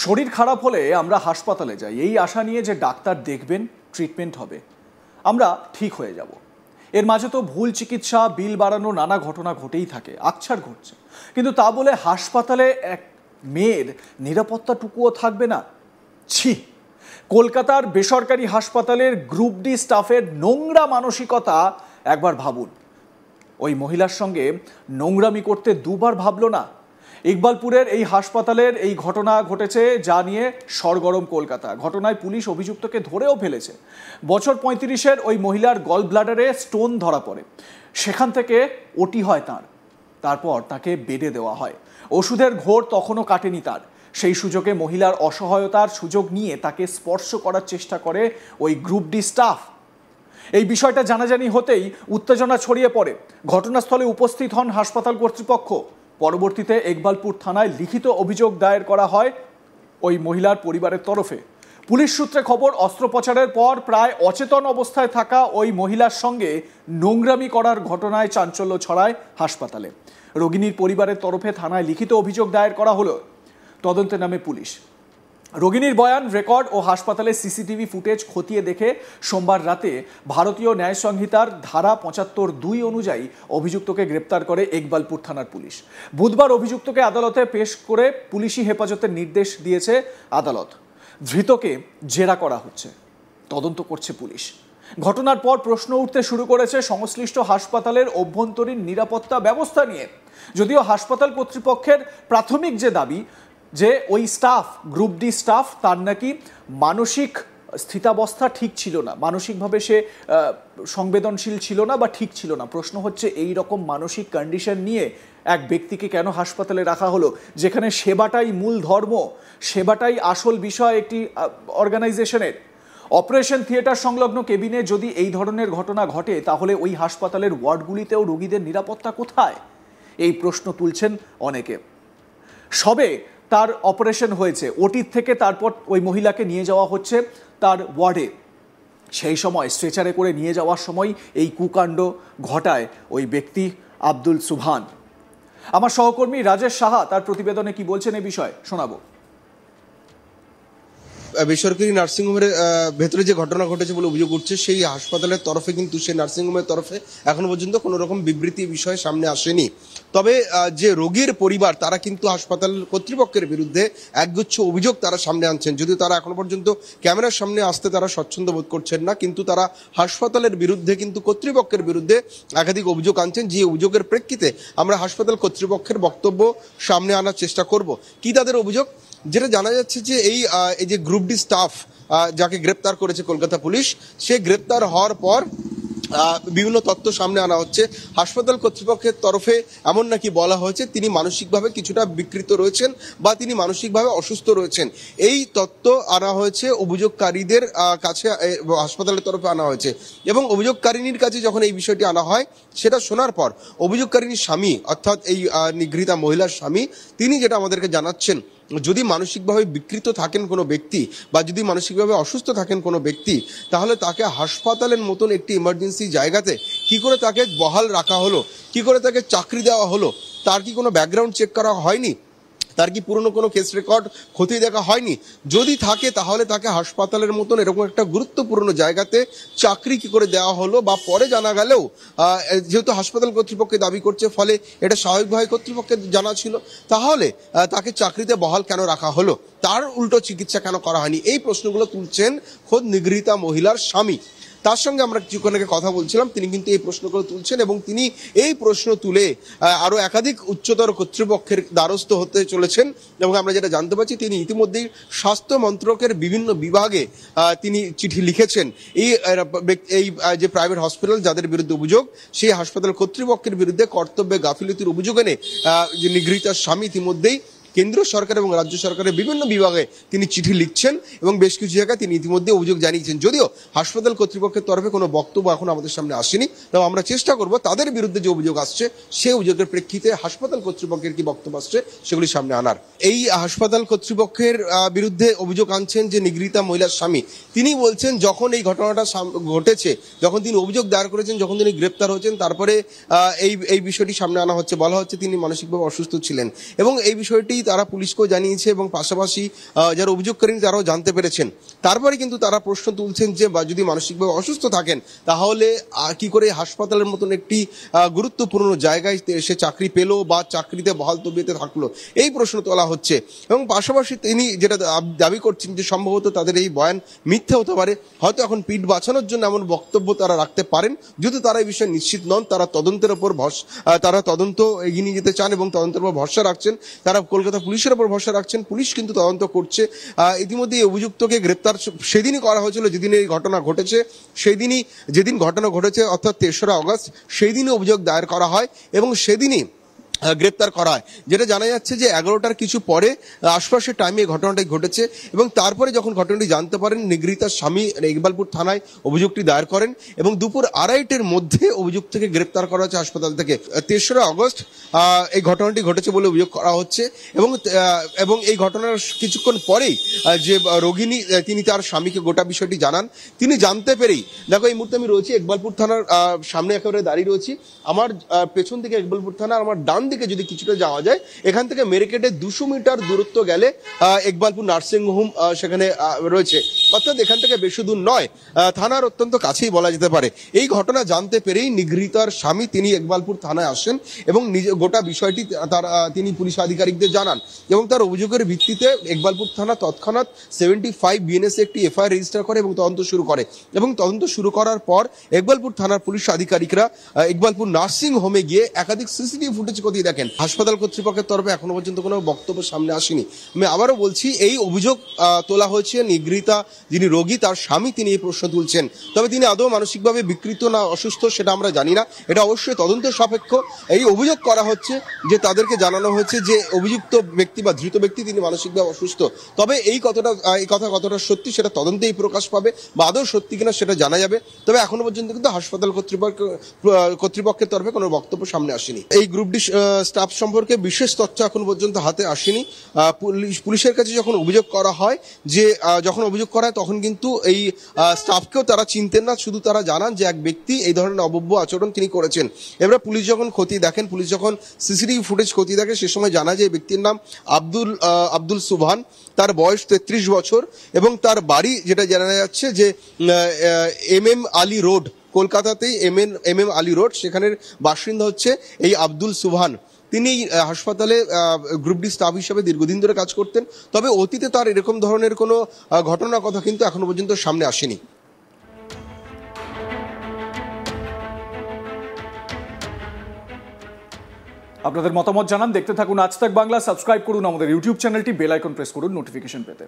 শরীর খারাপ হলে আমরা হাসপাতালে যাই এই আশা নিয়ে যে ডাক্তার দেখবেন, ট্রিটমেন্ট হবে, আমরা ঠিক হয়ে যাব। এর মাঝে তো ভুল চিকিৎসা, বিল বাড়ানো নানা ঘটনা ঘটেই থাকে, আকছার ঘটছে। কিন্তু তা বলে হাসপাতালে এক মেয়ের নিরাপত্তাটুকুও থাকবে না? ছি! কলকাতার বেসরকারি হাসপাতালের গ্রুপ ডি স্টাফের নোংরা মানসিকতা একবার ভাবুন। ওই মহিলার সঙ্গে নোংরামি করতে দুবার ভাবলো না। ইকবালপুরের এই হাসপাতালের এই ঘটনা ঘটেছে, যা নিয়ে সরগরম কলকাতা। ঘটনায় পুলিশ অভিযুক্তকে ধরেও ফেলেছে। বছর 35-এর ওই মহিলার গল ব্লাডারে স্টোন ধরা পড়ে, সেখান থেকে ওটি হয় তাঁর। তারপর তাকে বেডে দেওয়া হয়। ওষুধের ঘোর তখনও কাটেনি তার। সেই সুযোগে মহিলার অসহায়তার সুযোগ নিয়ে তাকে স্পর্শ করার চেষ্টা করে ওই গ্রুপ ডি স্টাফ। এই বিষয়টা জানাজানি হতেই উত্তেজনা ছড়িয়ে পড়ে। ঘটনাস্থলে উপস্থিত হন হাসপাতাল কর্তৃপক্ষ। পরবর্তীতে ইকবালপুর থানায় লিখিত অভিযোগ দায়ের করা হয় ওই মহিলার পরিবারের তরফে। পুলিশ সূত্রে খবর, অস্ত্রোপচারের পর প্রায় অচেতন অবস্থায় থাকা ওই মহিলার সঙ্গে নোংরামি করার ঘটনায় চাঞ্চল্য ছড়ায় হাসপাতালে। রোগিনীর পরিবারের তরফে থানায় লিখিত অভিযোগ দায়ের করা হলো। তদন্তে নামে পুলিশ। রোগিনীর বয়ান রেকর্ড ও হাসপাতালের সিসিটিভি ফুটেজ খতিয়ে দেখে সোমবার রাতে ভারতীয় ন্যায় সংহিতার ধারা 75(2) অনুযায়ী অভিযুক্তকে গ্রেপ্তার করে ইকবালপুর থানার পুলিশ। বুধবার অভিযুক্তকে আদালতে পেশ করে পুলিশি হেফাজতের নির্দেশ দিয়েছে আদালত। ধৃতকে জেরা করা হচ্ছে, তদন্ত করছে পুলিশ। ঘটনার পর প্রশ্ন উঠতে শুরু করেছে সংশ্লিষ্ট হাসপাতালের অভ্যন্তরীণ নিরাপত্তা ব্যবস্থা নিয়ে। যদিও হাসপাতাল কর্তৃপক্ষের প্রাথমিক যে দাবি যে ওই স্টাফ, গ্রুপ ডি স্টাফ, তার নাকি মানসিক স্থিতাবস্থা ঠিক ছিল না, মানসিকভাবে সে সংবেদনশীল ছিল না বা ঠিক ছিল না। প্রশ্ন হচ্ছে, এই রকম মানসিক কন্ডিশন নিয়ে এক ব্যক্তিকে কেন হাসপাতালে রাখা হলো, যেখানে সেবাটাই মূল ধর্ম, সেবাটাই আসল বিষয় একটি অর্গানাইজেশনের। অপারেশন থিয়েটার সংলগ্ন কেবিনে যদি এই ধরনের ঘটনা ঘটে, তাহলে ওই হাসপাতালের ওয়ার্ডগুলিতেও রোগীদের নিরাপত্তা কোথায়? এই প্রশ্ন তুলছেন অনেকে। সবে তার অপারেশন হয়েছে, ওটির থেকে তারপর ওই মহিলাকে নিয়ে যাওয়া হচ্ছে তার ওয়ার্ডে। সেই সময় স্ট্রেচারে করে নিয়ে যাওয়ার সময় এই কুকাণ্ড ঘটায় ওই ব্যক্তি আব্দুল সুবহান। আমার সহকর্মী রাজেশ সাহা তার প্রতিবেদনে কি বলছেন এই বিষয়ে শোনাবো। বেসরকারি নার্সিংহোমের ভেতরে যে ঘটনা ঘটেছে বলে অভিযোগ উঠছে, সেই হাসপাতালের তরফে কিন্তু সেই নার্সিংহোমের তরফে এখনো পর্যন্ত কোনো রকম বিবৃতি বিষয়ে সামনে আসেনি। তবে যে রোগীর পরিবার, তারা কিন্তু হাসপাতাল কর্তৃপক্ষের বিরুদ্ধে একগুচ্ছ অভিযোগ তারা সামনে আনছেন। যদিও তারা এখনো পর্যন্ত ক্যামেরার সামনে আসতে তারা স্বচ্ছন্দ বোধ করছেন না, কিন্তু তারা হাসপাতালের বিরুদ্ধে, কিন্তু কর্তৃপক্ষের বিরুদ্ধে একাধিক অভিযোগ আনছেন। যে অভিযোগের প্রেক্ষিতে আমরা হাসপাতাল কর্তৃপক্ষের বক্তব্য সামনে আনার চেষ্টা করব। কি তাদের অভিযোগ? যেটা জানা যাচ্ছে যে এই যে গ্রুপ ডি স্টাফ যাকে গ্রেপ্তার করেছে কলকাতা পুলিশ, সে গ্রেপ্তার হওয়ার পর বিভিন্ন তথ্য সামনে আনা হচ্ছে। হাসপাতাল কর্তৃপক্ষের তরফে এমন নাকি বলা হয়েছে তিনি মানসিকভাবে কিছুটা বিকৃত রয়েছেন বা তিনি মানসিকভাবে অসুস্থ রয়েছেন। এই তথ্য আনা হয়েছে অভিযোগকারীদের কাছে, হাসপাতালের তরফে আনা হয়েছে। এবং অভিযোগকারিনীর কাছে যখন এই বিষয়টি আনা হয়, সেটা শোনার পর অভিযোগকারিনীর স্বামী, অর্থাৎ এই নিগৃহীতা মহিলার স্বামী, তিনি যেটা আমাদেরকে জানাচ্ছেন, যদি মানসিকভাবে বিকৃত থাকেন কোনো ব্যক্তি বা যদি মানসিকভাবে অসুস্থ থাকেন কোনো ব্যক্তি, তাহলে তাকে হাসপাতালের মতন একটি ইমার্জেন্সি জায়গাতে কি করে তাকে বহাল রাখা হলো, কি করে তাকে চাকরি দেওয়া হলো? তার কি কোনো ব্যাকগ্রাউন্ড চেক করা হয়নি? তার কি পুরনো কোনো কেস রেকর্ড খতিয়ে দেখা হয়নি? যদি থাকে, তাহলে তাকে হাসপাতালের মতন এরকম একটা গুরুত্বপূর্ণ জায়গাতে চাকরি কি করে দেওয়া হলো? বা পরে জানা গেলেও, যেহেতু হাসপাতাল কর্তৃপক্ষ দাবি করছে, ফলে এটা স্বাভাবিকভাবে কর্তৃপক্ষের জানা ছিল, তাহলে তাকে চাকরিতে বহাল কেন রাখা হলো? তার উল্টো চিকিৎসা কেন করা হয়নি? এই প্রশ্নগুলো তুলছেন খোদ নিগৃহীতা মহিলার স্বামী। তার সঙ্গে আমরা কিছুক্ষণ আগে কথা বলছিলাম, তিনি কিন্তু এই প্রশ্নগুলো তুলছেন এবং তিনি এই প্রশ্ন তুলে আরো একাধিক উচ্চতর কর্তৃপক্ষের দ্বারস্থ হতে চলেছেন। এবং আমরা যেটা জানতে পারছি, তিনি ইতিমধ্যেই স্বাস্থ্য মন্ত্রকের বিভিন্ন বিভাগে তিনি চিঠি লিখেছেন। এই যে প্রাইভেট হসপিটাল যাদের বিরুদ্ধে অভিযোগ, সেই হাসপাতাল কর্তৃপক্ষের বিরুদ্ধে কর্তব্যে গাফিলতির অভিযোগ এনে যে নিগৃহীতার স্বামী ইতিমধ্যেই কেন্দ্র সরকার এবং রাজ্য সরকারের বিভিন্ন বিভাগে তিনি চিঠি লিখছেন এবং বেশ কিছু জায়গায় তিনি ইতিমধ্যে অভিযোগ জানিয়েছেন। যদিও হাসপাতাল কর্তৃপক্ষের তরফে কোনো বক্তব্য এখন আমাদের সামনে আসেনি, তবে আমরা চেষ্টা করব তাদের বিরুদ্ধে যে অভিযোগ আসছে, সেই অভিযোগের প্রেক্ষিতে হাসপাতাল কর্তৃপক্ষের কি বক্তব্য আসছে সেগুলি সামনে আনার। এই হাসপাতাল কর্তৃপক্ষের বিরুদ্ধে অভিযোগ আনছেন যে নিগৃহীতা মহিলার স্বামী। তিনি বলছেন, যখন এই ঘটনাটা ঘটেছে, যখন তিনি অভিযোগ দায়ের করেছেন, যখন তিনি গ্রেপ্তার হয়েছেন, তারপরে এই বিষয়টি সামনে আনা হচ্ছে, বলা হচ্ছে তিনি মানসিকভাবে অসুস্থ ছিলেন এবং এই বিষয়টি ইতিমধ্যেই তারা পুলিশকেও জানিয়েছে এবং পাশাপাশি যারা অভিযোগকারী তারাও জানতে পেরেছেন। তারপরে কিন্তু তারা প্রশ্ন তুলছেন যে যদি মানসিকভাবে অসুস্থ থাকেন তাহলে কি করে হাসপাতালের মতন একটি গুরুত্বপূর্ণ জায়গায় সে চাকরি পেলো বা চাকরিতে বহাল তবিয়তে থাকলো, এই প্রশ্ন তোলা হচ্ছে। এবং পাশাপাশি তিনি যেটা দাবি করছেন যে সম্ভবত তাদের এই বয়ান মিথ্যে হতে পারে, হয়তো এখন পিঠ বাঁচানোর জন্য এমন বক্তব্য তারা রাখতে পারেন। যদি তারা এই বিষয়ে নিশ্চিত নন, তারা তদন্তের ওপর তারা তদন্ত এগিয়ে নিয়ে যেতে চান এবং তদন্তের উপর ভরসা রাখছেন, তারা কলকাতা পুলিশের উপর ভরসা রাখছেন। পুলিশ কিন্তু তদন্ত করছে। ইতিমধ্যে এই অভিযুক্তকে গ্রেপ্তার সেদিনই করা হয়েছিল যেদিন এই ঘটনা ঘটেছে। যেদিন ঘটনা ঘটেছে অর্থাৎ 3রা আগস্ট, সেই দিনই অভিযোগ দায়ের করা হয় এবং সেদিনই গ্রেপ্তার করা হয়। যেটা জানা যাচ্ছে যে 11টার কিছু পরে আশপাশের টাইমে এই ঘটনাটি ঘটেছে এবং তারপরে যখন ঘটনাটি জানতে পারেন নিগৃহীতার স্বামী ইকবালপুর থানায় অভিযোগটি দায়ের করেন এবং দুপুর 2:30টার মধ্যে অভিযুক্তকে গ্রেপ্তার করা হচ্ছে হাসপাতাল থেকে। 3রা আগস্ট এই ঘটনাটি ঘটেছে বলে অভিযোগ করা হচ্ছে এবং এই ঘটনার কিছুক্ষণ পরেই যে রোগিনী তিনি তার স্বামীকে গোটা বিষয়টি জানান। তিনি জানতে পেরেই, দেখো এই মুহূর্তে আমি রয়েছি ইকবালপুর থানার সামনে, একেবারে দাঁড়িয়ে রয়েছি। আমার পেছন থেকে ইকবালপুর থানা, আমার ডান দিকে যদি কিছুটা যাওয়া যায়, এখান থেকে মেরিকেটে 200 মিটার দূরত্ব গেলে ইকবালপুর নার্সিং হোম সেখানে রয়েছে, অর্থাৎ এখান থেকে বেশি দূর নয়, থানার অত্যন্ত কাছেই বলা যেতে পারে। এই ঘটনা জানতে পেরেই নিগৃহীতার স্বামী তিনি ইকবালপুর থানায় আসেন এবং গোটা বিষয়টি তিনি পুলিশ আধিকারিকদের জানান এবং তার অভিযোগের ভিত্তিতে ইকবালপুর থানা তৎক্ষণাৎ 75 বিএনএস একটি এফআইআর রেজিস্টার করে এবং তদন্ত শুরু করে। এবং তদন্ত শুরু করার পর ইকবালপুর থানার পুলিশ আধিকারিকরা ইকবালপুর নার্সিং হোমে গিয়ে একাধিক সিসিটিভি ফুটেজ খতিয়ে দেখেন। হাসপাতাল কর্তৃপক্ষের তরফে এখনো পর্যন্ত কোনো বক্তব্য সামনে আসেনি। আমি আবারও বলছি, এই অভিযোগ তোলা হয়েছে নিগৃহীতা যিনি রোগী তার স্বামী তিনি এই প্রশ্ন তুলছেন। তবে তিনি আদৌ মানসিকভাবে বিকৃত না অসুস্থ সেটা আমরা জানি না, এটা অবশ্যই তদন্তের সাপেক্ষ। এই অভিযোগ করা হচ্ছে যে তাদেরকে জানানো হয়েছে যে অভিযুক্ত ব্যক্তি বা ধৃত ব্যক্তি তিনি মানসিকভাবে অসুস্থ। তবে এই কথা কতটা সত্যি সেটা তদন্তেই প্রকাশ পাবে বা আদৌ সত্যি কিনা সেটা জানা যাবে। তবে এখনো পর্যন্ত কিন্তু হাসপাতাল কর্তৃপক্ষের তরফে কোনো বক্তব্য সামনে আসেনি। এই গ্রুপ ডি স্টাফ সম্পর্কে বিশেষ তথ্য এখন পর্যন্ত হাতে আসেনি। পুলিশের কাছে যখন অভিযোগ করা হয় তখন কিন্তু এই স্টাফকেও তারা চিনতেন না, শুধু তারা জানান যে এক ব্যক্তি এই ধরনের অভব্য আচরণ তিনি করেছেন। এবার পুলিশ যখন খতিয়ে দেখেন, পুলিশ যখন সিসিটিভি ফুটেজ খতিয়ে দেখে, সে সময় জানা যায় ব্যক্তির নাম আব্দুল সুবহান, তার বয়স 33 বছর এবং তার বাড়ি যেটা জানা যাচ্ছে যে MM আলী রোড, কলকাতাতেই MM আলী রোড, সেখানের বাসিন্দা হচ্ছে এই আব্দুল সুবহান। তিনি হাসপাতালে গ্রুপ ডি স্টাফ হিসেবে দীর্ঘদিন ধরে কাজ করতেন। তবে অতীতে তার এরকম ধরনের কোনো ঘটনার কথা কিন্তু এখনো পর্যন্ত সামনে আসেনি। আপনাদের মতামত জানান, দেখতে থাকুন আজ তাক বাংলা, সাবস্ক্রাইব করুন আমাদের ইউটিউব চ্যানেলটি, বেল আইকন প্রেস করুন নোটিফিকেশন পেতে।